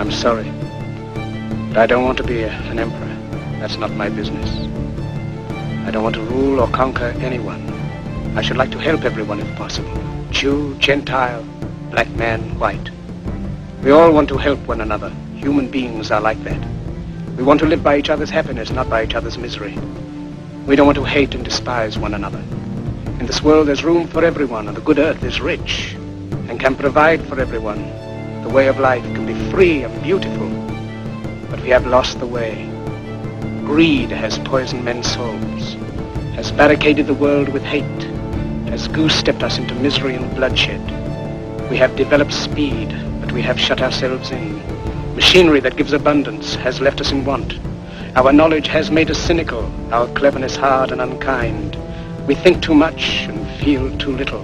I'm sorry, but I don't want to be an emperor. That's not my business. I don't want to rule or conquer anyone. I should like to help everyone if possible. Jew, Gentile, black man, white. We all want to help one another. Human beings are like that. We want to live by each other's happiness, not by each other's misery. We don't want to hate and despise one another. In this world there's room for everyone, and the good earth is rich and can provide for everyone. The way of life can be free and beautiful, but we have lost the way. Greed has poisoned men's souls, has barricaded the world with hate, has goose-stepped us into misery and bloodshed. We have developed speed, but we have shut ourselves in. Machinery that gives abundance has left us in want. Our knowledge has made us cynical, our cleverness hard and unkind. We think too much and feel too little.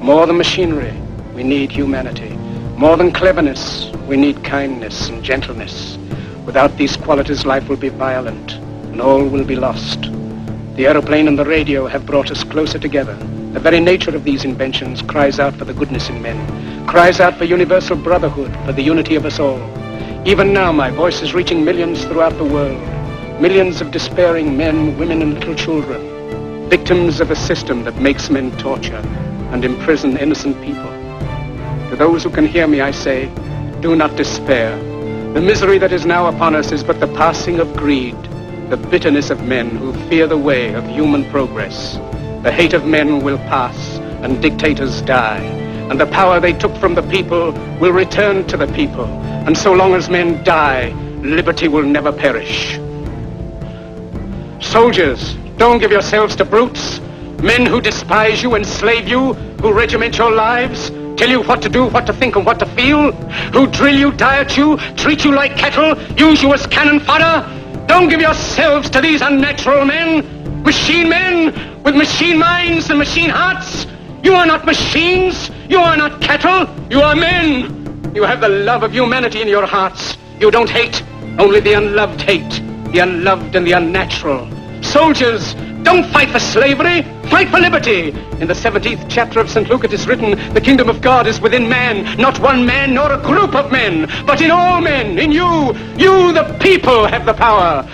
More than machinery, we need humanity. More than cleverness, we need kindness and gentleness. Without these qualities, life will be violent, and all will be lost. The aeroplane and the radio have brought us closer together. The very nature of these inventions cries out for the goodness in men, cries out for universal brotherhood, for the unity of us all. Even now, my voice is reaching millions throughout the world. Millions of despairing men, women, and little children, victims of a system that makes men torture and imprison innocent people. To those who can hear me, I say, do not despair. The misery that is now upon us is but the passing of greed, the bitterness of men who fear the way of human progress. The hate of men will pass, and dictators die, and the power they took from the people will return to the people. And so long as men die, liberty will never perish. Soldiers, don't give yourselves to brutes, men who despise you, enslave you, who regiment your lives, tell you what to do, what to think, and what to feel, who drill you, diet you, treat you like cattle, use you as cannon fodder. Don't give yourselves to these unnatural men with machine minds and machine hearts. You are not machines, you are not cattle, you are men. You have the love of humanity in your hearts. You don't hate, only the unloved hate, the unloved and the unnatural. Soldiers, don't fight for slavery, fight for liberty. In the 17th chapter of St. Luke it is written, the kingdom of God is within man, not one man nor a group of men, but in all men, in you. You, the people, have the power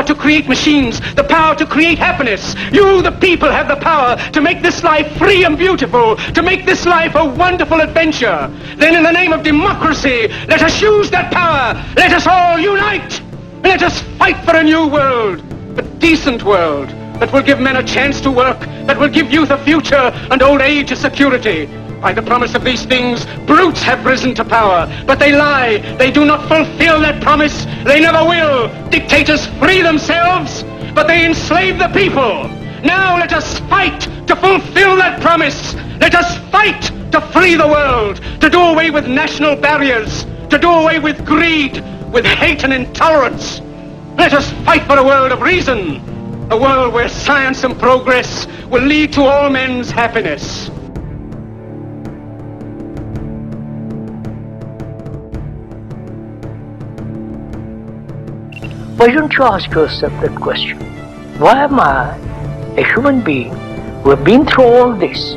to create machines, the power to create happiness. You, the people, have the power to make this life free and beautiful, to make this life a wonderful adventure. Then in the name of democracy, let us use that power. Let us all unite. Let us fight for a new world, a decent world, that will give men a chance to work, that will give youth a future and old age a security. By the promise of these things, brutes have risen to power, but they lie. They do not fulfill that promise. They never will. Dictators free themselves, but they enslave the people. Now let us fight to fulfill that promise. Let us fight to free the world, to do away with national barriers, to do away with greed, with hate and intolerance. Let us fight for a world of reason, a world where science and progress will lead to all men's happiness. Why don't you ask yourself that question? Why am I, a human being who have been through all this,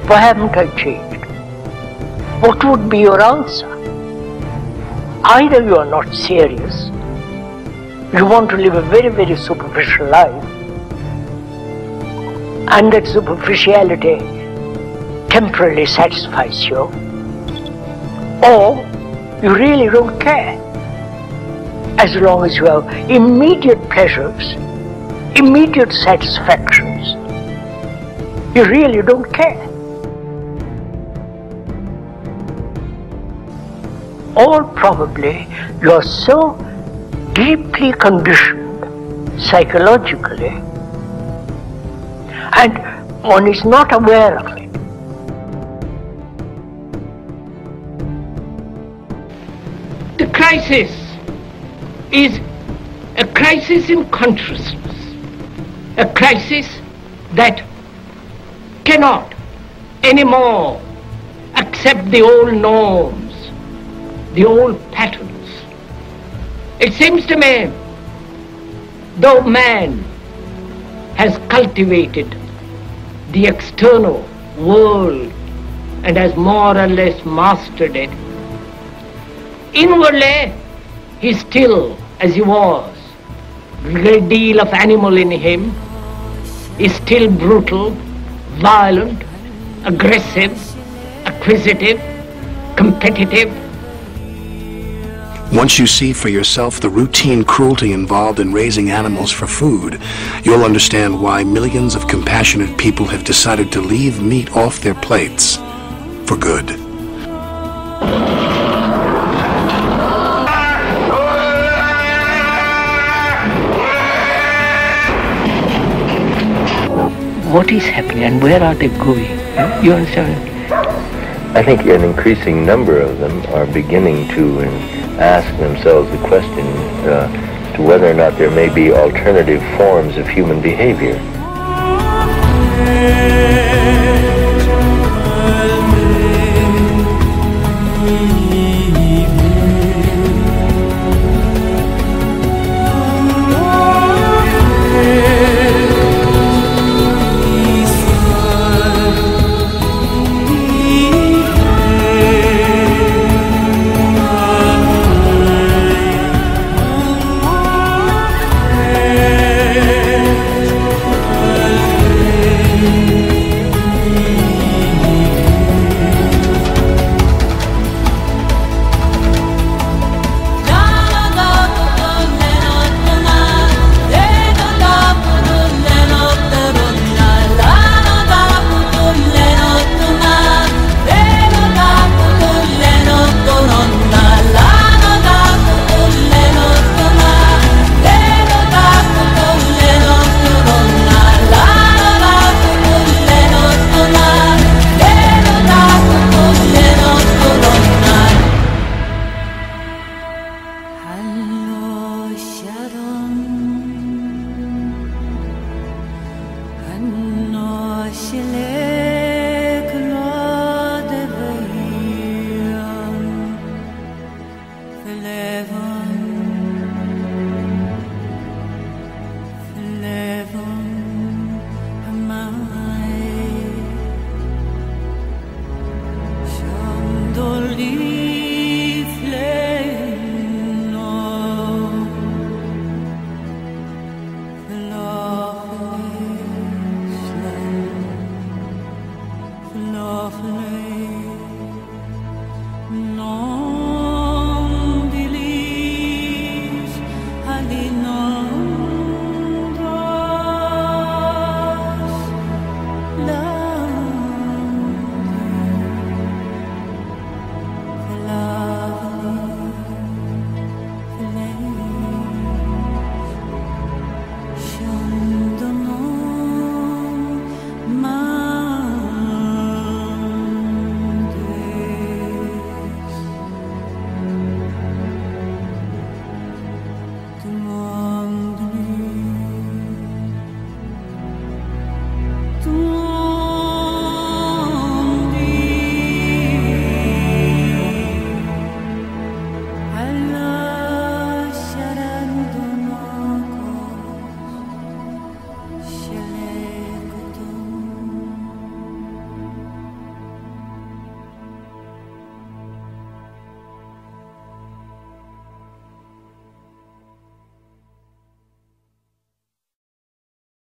why haven't I changed? What would be your answer? Either you are not serious, you want to live a very, very superficial life, and that superficiality temporarily satisfies you, or you really don't care. As long as you have immediate pleasures, immediate satisfactions, you really don't care. Or probably you are so deeply conditioned psychologically, and one is not aware of it. The crisis is a crisis in consciousness, a crisis that cannot anymore accept the old norms, the old patterns. It seems to me, though man has cultivated the external world and has more or less mastered it, inwardly he's still as he was. A great deal of animal in him. He's still brutal, violent, aggressive, acquisitive, competitive. Once you see for yourself the routine cruelty involved in raising animals for food, you'll understand why millions of compassionate people have decided to leave meat off their plates for good. What is happening and where are they going? You understand? I think an increasing number of them are beginning to ask themselves the question to whether or not there may be alternative forms of human behavior. Tu